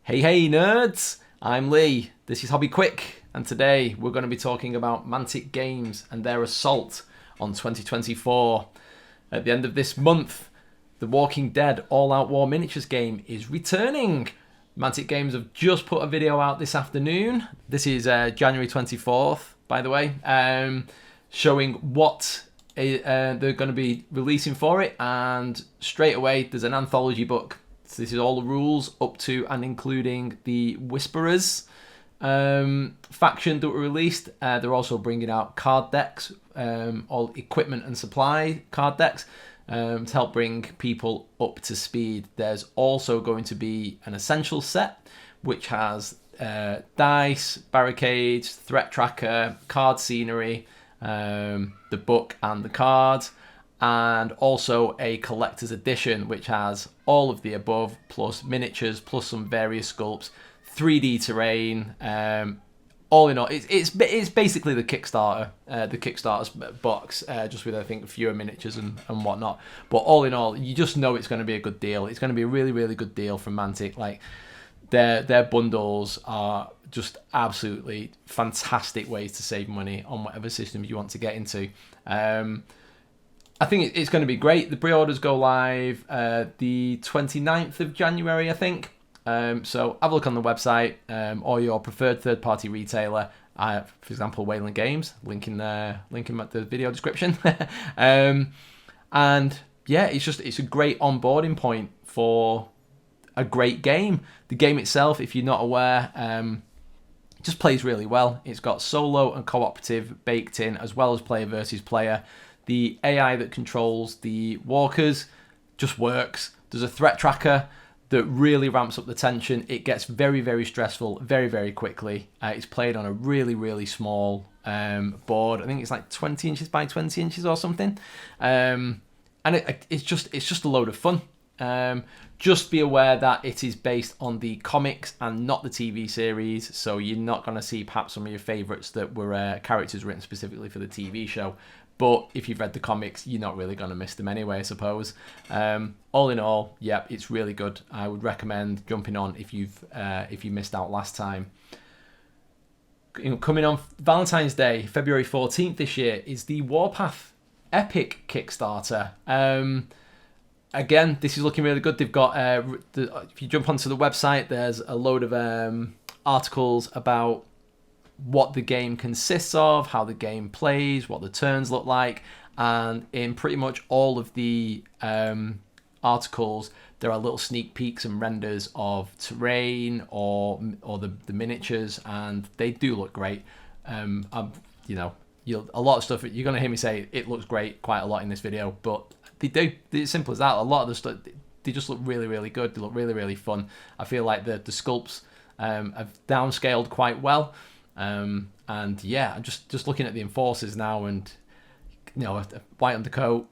Hey nerds! I'm Lee, this is Hobby Quick, and today we're going to be talking about Mantic Games and their assault on 2024. At the end of this month, the Walking Dead All-Out War Miniatures game is returning. Mantic Games have just put a video out this afternoon. This is January 24th, by the way, showing what they're going to be releasing for it, and straight away there's an anthology book. So this is all the rules up to and including the Whisperers faction that were released. They're also bringing out card decks, all equipment and supply card decks, to help bring people up to speed. There's also going to be an essential set which has dice, barricades, threat tracker, card scenery, the book and the cards, and also a collector's edition which has all of the above plus miniatures plus some various sculpts, 3D terrain. All in all, it's basically the Kickstarter's box, just with I think fewer miniatures and whatnot. But all in all, you just know it's going to be a good deal. It's going to be a really good deal from Mantic. Like their bundles are just absolutely fantastic ways to save money on whatever systems you want to get into. I think it's going to be great. The pre-orders go live the 29th of January, I think. So have a look on the website or your preferred third-party retailer. For example, Wayland Games. Link in the video description. And yeah, it's a great onboarding point for a great game. The game itself, if you're not aware, just plays really well. It's got solo and cooperative baked in, as well as player versus player. The AI that controls the walkers just works. There's a threat tracker that really ramps up the tension. It gets very stressful very quickly. It's played on a really small board. I think it's like 20 inches by 20 inches or something. And it's just a load of fun. Just be aware that it is based on the comics and not the TV series, so you're not going to see perhaps some of your favourites that were characters written specifically for the TV show. But if you've read the comics, you're not really going to miss them anyway, I suppose. All in all, yeah, it's really good. I would recommend jumping on if you missed out last time. Coming on Valentine's Day, February 14th this year, is the Warpath Epic Kickstarter. Again, this is looking really good. They've got, if you jump onto the website, there's a load of articles about what the game consists of, how the game plays, what the turns look like, and in pretty much all of the articles, there are little sneak peeks and renders of terrain or the miniatures, and they do look great. A lot of stuff you're going to hear me say it looks great quite a lot in this video, but they do. It's simple as that. A lot of the stuff, they just look really good. They look really fun. I feel like the sculpts have downscaled quite well. And yeah, I'm just looking at the enforcers now, and a white undercoat,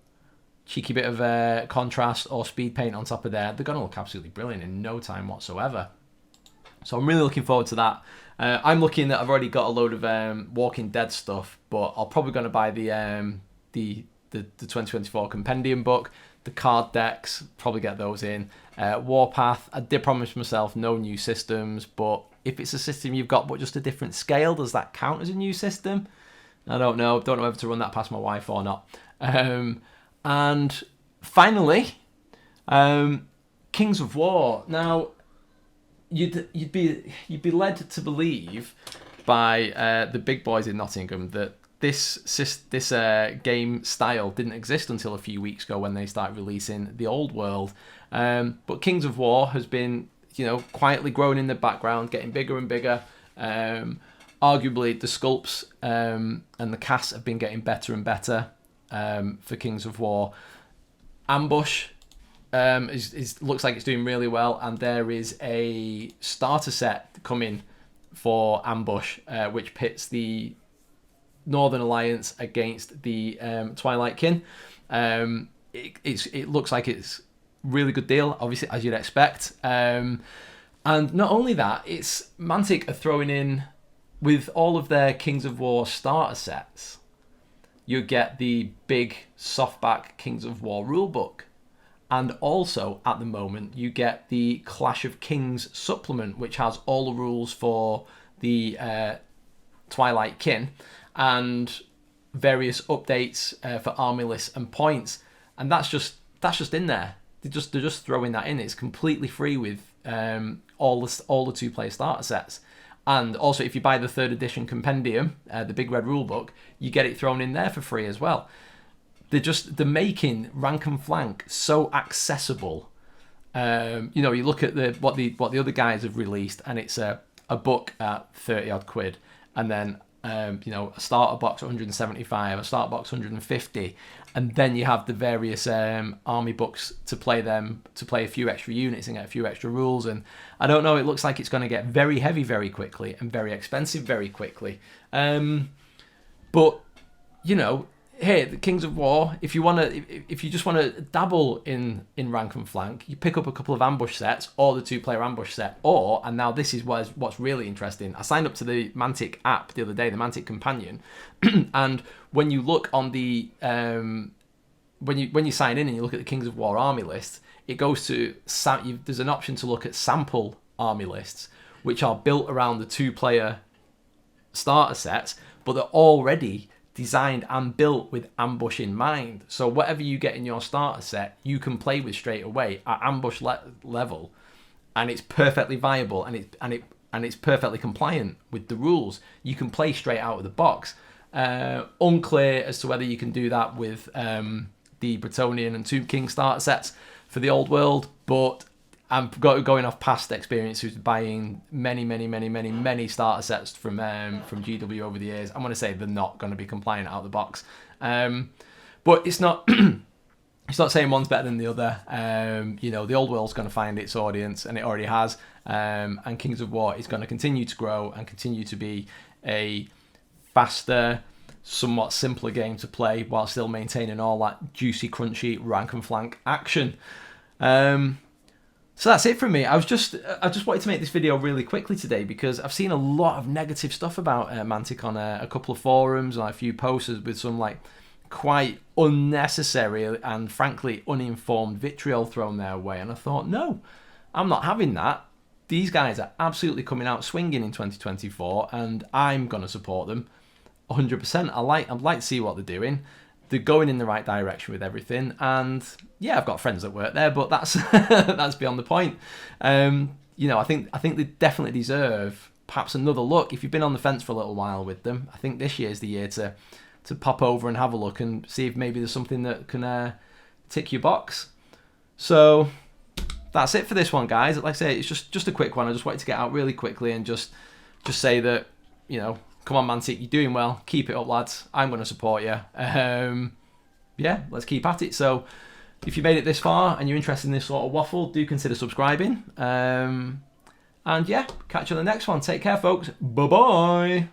cheeky bit of contrast or speed paint on top of there. They're going to look absolutely brilliant in no time whatsoever. So I'm really looking forward to that. I'm looking that I've already got a load of Walking Dead stuff, but I'm probably going to buy the 2024 compendium book, the card decks, probably get those in. Warpath, I did promise myself no new systems, but if it's a system you've got but just a different scale, does that count as a new system? I don't know. Don't know whether to run that past my wife or not. And finally, Kings of War. Now, you'd be led to believe by the big boys in Nottingham that this game style didn't exist until a few weeks ago when they started releasing the old world. But Kings of War has been, quietly growing in the background, getting bigger and bigger. Arguably, the sculpts and the casts have been getting better and better for Kings of War. Ambush looks like it's doing really well, and there is a starter set coming for Ambush, which pits the Northern Alliance against the Twilight Kin. It looks like it's really good deal, obviously, as you'd expect. And not only that, it's Mantic are throwing in, with all of their Kings of War starter sets, you get the big softback Kings of War rulebook. And also, at the moment, you get the Clash of Kings supplement, which has all the rules for the Twilight Kin and various updates for army lists and points. And that's just in there. They're just throwing that in. It's completely free with all the two-player starter sets. And also, if you buy the 3rd edition compendium, the Big Red Rulebook, you get it thrown in there for free as well. They're making Rank and Flank so accessible. You know, you look at what the other guys have released, and it's a book at 30 odd quid, and then you know, a starter box 175, a starter box 150, and then you have the various army books to play a few extra units and get a few extra rules. And I don't know, it looks like it's going to get very heavy very quickly and very expensive very quickly. But you know, hey, the Kings of War, if you just want to dabble in Rank and Flank, you pick up a couple of ambush sets or the 2-player ambush set, and now this is what's really interesting. I signed up to the Mantic app the other day, the Mantic Companion, and when you look on the when you sign in and you look at the Kings of War army list, it goes to there's an option to look at sample army lists, which are built around the 2-player starter sets, but they're already designed and built with ambush in mind. So whatever you get in your starter set, you can play with straight away at ambush level, and it's perfectly viable, and it's perfectly compliant with the rules. You can play straight out of the box. Unclear as to whether you can do that with the Bretonnian and Tomb King starter sets for the old world, but I'm going off past experience who's buying many starter sets from GW over the years. I'm going to say they're not going to be compliant out of the box. But it's not it's not saying one's better than the other. You know, the old world's going to find its audience, and it already has. And Kings of War is going to continue to grow and continue to be a faster, somewhat simpler game to play while still maintaining all that juicy, crunchy rank and flank action. So that's it from me. I just wanted to make this video really quickly today because I've seen a lot of negative stuff about Mantic on a couple of forums and a few posters with some like quite unnecessary and frankly uninformed vitriol thrown their way. And I thought, no, I'm not having that. These guys are absolutely coming out swinging in 2024, and I'm gonna support them 100%. I'd like to see what they're doing. They're going in the right direction with everything, and yeah, I've got friends that work there, but that's that's beyond the point. You know, I think they definitely deserve perhaps another look. If you've been on the fence for a little while with them, I think this year's the year to pop over and have a look and see if maybe there's something that can tick your box. So that's it for this one, guys. Like I say, it's just a quick one. I just wanted to get out really quickly and just say that, you know, come on, Mantic, you're doing well. Keep it up, lads. I'm going to support you. Yeah, let's keep at it. So if you made it this far and you're interested in this sort of waffle, do consider subscribing. And yeah, catch you on the next one. Take care, folks. Bye-bye.